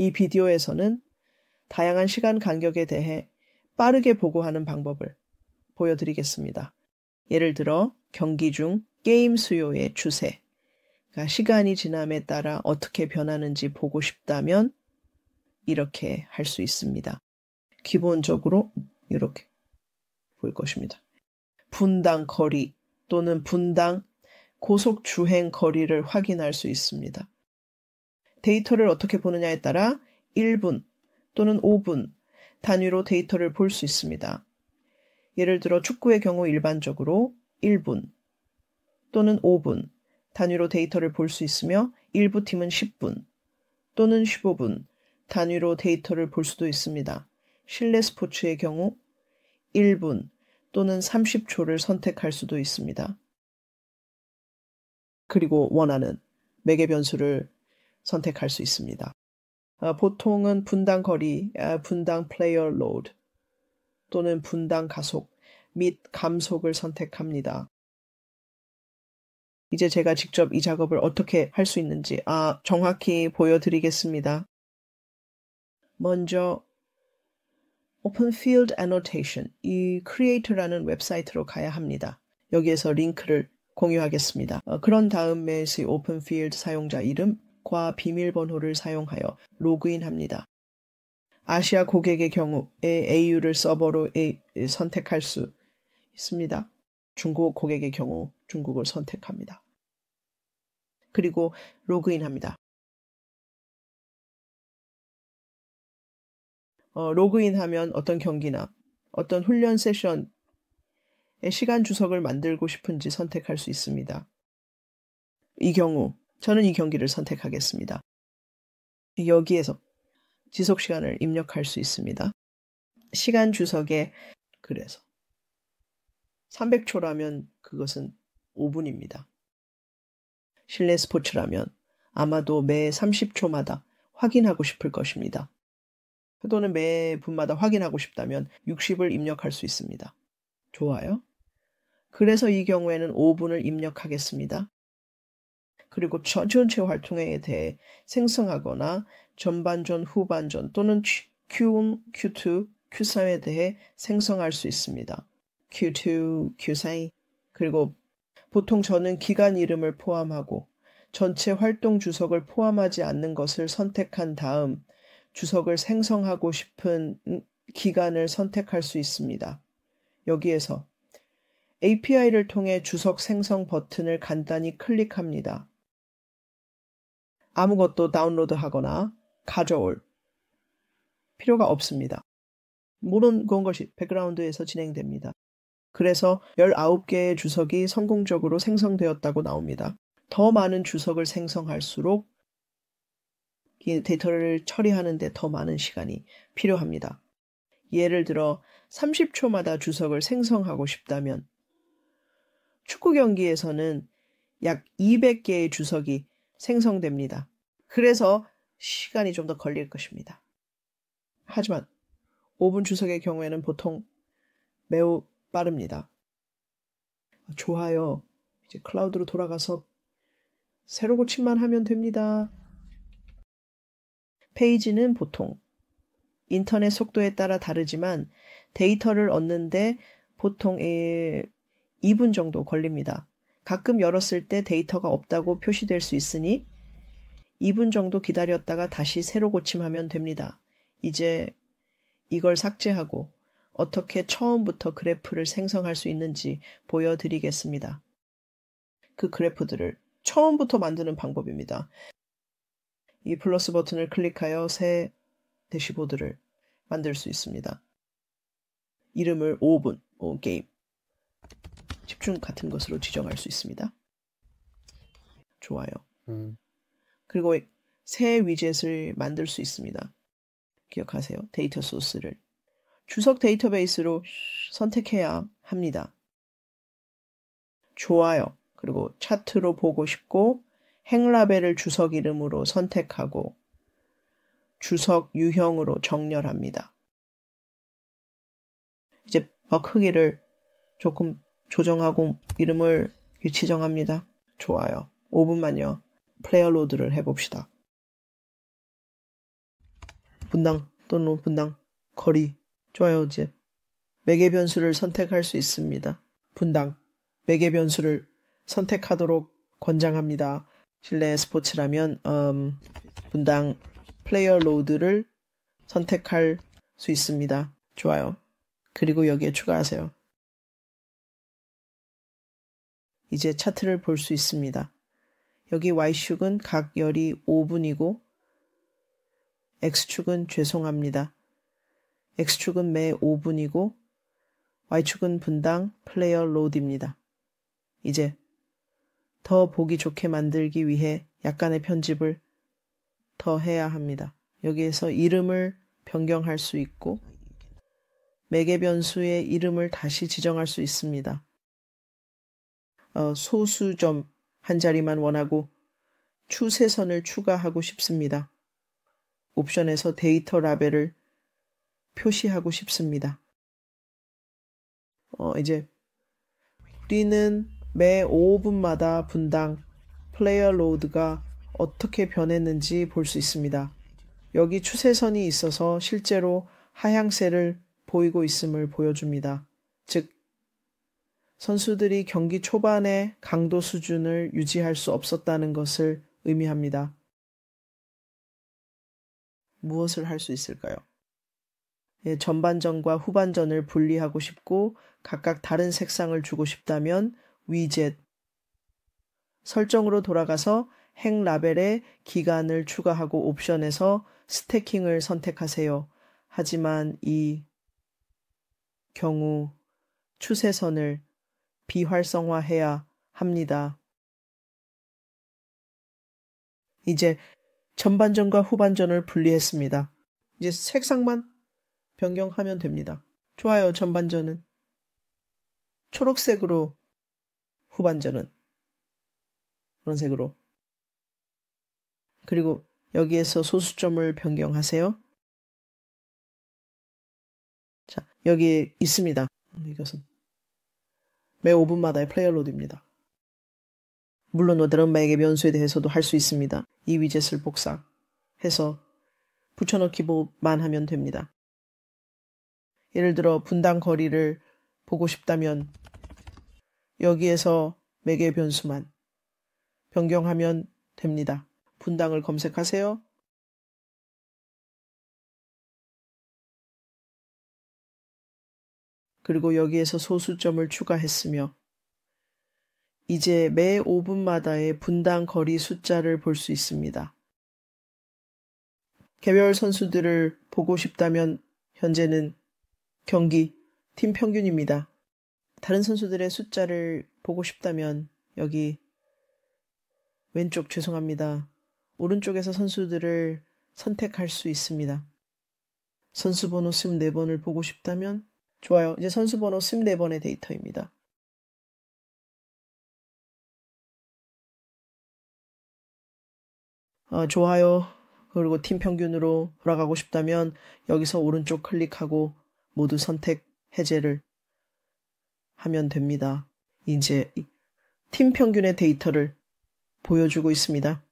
이 비디오에서는 다양한 시간 간격에 대해 빠르게 보고하는 방법을 보여드리겠습니다. 예를 들어 경기 중 게임 수요의 추세, 시간이 지남에 따라 어떻게 변하는지 보고 싶다면 이렇게 할 수 있습니다. 기본적으로 이렇게 볼 것입니다. 분당 거리 또는 분당 고속 주행 거리를 확인할 수 있습니다. 데이터를 어떻게 보느냐에 따라 1분 또는 5분 단위로 데이터를 볼 수 있습니다. 예를 들어 축구의 경우 일반적으로 1분 또는 5분 단위로 데이터를 볼 수 있으며 일부 팀은 10분 또는 15분 단위로 데이터를 볼 수도 있습니다. 실내 스포츠의 경우 1분 또는 30초를 선택할 수도 있습니다. 그리고 원하는 매개 변수를 선택할 수 있습니다. 보통은 분당 거리, 분당 플레이어 로드 또는 분당 가속 및 감속을 선택합니다. 이제 제가 직접 이 작업을 어떻게 할 수 있는지 정확히 보여드리겠습니다. 먼저 Open Field Annotation, 이 Creator라는 웹사이트로 가야 합니다. 여기에서 링크를 공유하겠습니다. 그런 다음에 Open Field 사용자 이름과 비밀번호를 사용하여 로그인합니다. 아시아 고객의 경우에 AU를 서버로 선택할 수 있습니다. 중국 고객의 경우 중국을 선택합니다. 그리고 로그인합니다. 로그인하면 어떤 경기나 어떤 훈련 세션의 시간 주석을 만들고 싶은지 선택할 수 있습니다. 이 경우 저는 이 경기를 선택하겠습니다. 여기에서 지속 시간을 입력할 수 있습니다. 시간 주석에 그래서 300초라면 그것은 5분입니다. 실내 스포츠라면 아마도 매 30초마다 확인하고 싶을 것입니다. 또는 매 분마다 확인하고 싶다면 60을 입력할 수 있습니다. 좋아요. 그래서 이 경우에는 5분을 입력하겠습니다. 그리고 전체 활동에 대해 생성하거나 전반전, 후반전 또는 Q1, Q2, Q3에 대해 생성할 수 있습니다. Q2, Q3 그리고 보통 저는 기간 이름을 포함하고 전체 활동 주석을 포함하지 않는 것을 선택한 다음 주석을 생성하고 싶은 기간을 선택할 수 있습니다. 여기에서 API를 통해 주석 생성 버튼을 간단히 클릭합니다. 아무것도 다운로드하거나 가져올 필요가 없습니다. 모든 것이 백그라운드에서 진행됩니다. 그래서 19개의 주석이 성공적으로 생성되었다고 나옵니다. 더 많은 주석을 생성할수록 이 데이터를 처리하는 데 더 많은 시간이 필요합니다. 예를 들어 30초마다 주석을 생성하고 싶다면 축구 경기에서는 약 200개의 주석이 생성됩니다. 그래서 시간이 좀 더 걸릴 것입니다. 하지만 5분 주석의 경우에는 보통 매우 빠릅니다. 좋아요. 이제 클라우드로 돌아가서 새로 고침만 하면 됩니다. 페이지는 보통 인터넷 속도에 따라 다르지만 데이터를 얻는데 보통 2분 정도 걸립니다. 가끔 열었을 때 데이터가 없다고 표시될 수 있으니 2분 정도 기다렸다가 다시 새로 고침하면 됩니다. 이제 이걸 삭제하고 어떻게 처음부터 그래프를 생성할 수 있는지 보여드리겠습니다. 그 그래프들을 처음부터 만드는 방법입니다. 이 플러스 버튼을 클릭하여 새 대시보드를 만들 수 있습니다. 이름을 5분, 게임, 집중 같은 것으로 지정할 수 있습니다. 좋아요. 그리고 새 위젯을 만들 수 있습니다. 기억하세요. 데이터 소스를 주석 데이터베이스로 선택해야 합니다. 좋아요. 그리고 차트로 보고 싶고 행라벨을 주석 이름으로 선택하고 주석 유형으로 정렬합니다. 이제 크기를 조금 조정하고 이름을 지정합니다. 좋아요. 5분만요. 플레이어 로드를 해봅시다. 분당 또는 분당, 거리. 좋아요. 이제 매개 변수를 선택할 수 있습니다. 분당, 매개 변수를 선택하도록 권장합니다. 실내 스포츠라면 분당 플레이어 로드를 선택할 수 있습니다. 좋아요. 그리고 여기에 추가하세요. 이제 차트를 볼 수 있습니다. 여기 Y축은 각 열이 5분이고 X축은 죄송합니다. X축은 매 5분이고 Y축은 분당 플레이어 로드입니다. 이제 더 보기 좋게 만들기 위해 약간의 편집을 더 해야 합니다. 여기에서 이름을 변경할 수 있고 매개 변수의 이름을 다시 지정할 수 있습니다. 소수점 한 자리만 원하고 추세선을 추가하고 싶습니다. 옵션에서 데이터 라벨을 표시하고 싶습니다. 이제 우리는 매 5분마다 분당 플레이어 로드가 어떻게 변했는지 볼 수 있습니다. 여기 추세선이 있어서 실제로 하향세를 보이고 있음을 보여줍니다. 즉, 선수들이 경기 초반에 강도 수준을 유지할 수 없었다는 것을 의미합니다. 무엇을 할 수 있을까요? 전반전과 후반전을 분리하고 싶고 각각 다른 색상을 주고 싶다면 위젯, 설정으로 돌아가서 행 라벨에 기간을 추가하고 옵션에서 스태킹을 선택하세요. 하지만 이 경우 추세선을 비활성화해야 합니다. 이제 전반전과 후반전을 분리했습니다. 이제 색상만 변경하면 됩니다. 좋아요. 전반전은 초록색으로, 후반전은 그런 색으로. 그리고 여기에서 소수점을 변경하세요. 자, 여기 있습니다. 이것은 매 5분마다의 플레이어 로드입니다. 물론 다른 매개 변수에 대해서도 할 수 있습니다. 이 위젯을 복사해서 붙여넣기만 하면 됩니다. 예를 들어 분당 거리를 보고 싶다면 여기에서 매개 변수만 변경하면 됩니다. 분당을 검색하세요. 그리고 여기에서 소수점을 추가했으며 이제 매 5분마다의 분당 거리 숫자를 볼 수 있습니다. 개별 선수들을 보고 싶다면 현재는 경기, 팀 평균입니다. 다른 선수들의 숫자를 보고 싶다면 여기 왼쪽 죄송합니다. 오른쪽에서 선수들을 선택할 수 있습니다. 선수 번호 24번을 보고 싶다면 좋아요. 이제 선수 번호 24번의 데이터입니다. 좋아요. 그리고 팀 평균으로 돌아가고 싶다면 여기서 오른쪽 클릭하고 모두 선택 해제를 하면 됩니다. 이제 팀 평균의 데이터를 보여주고 있습니다.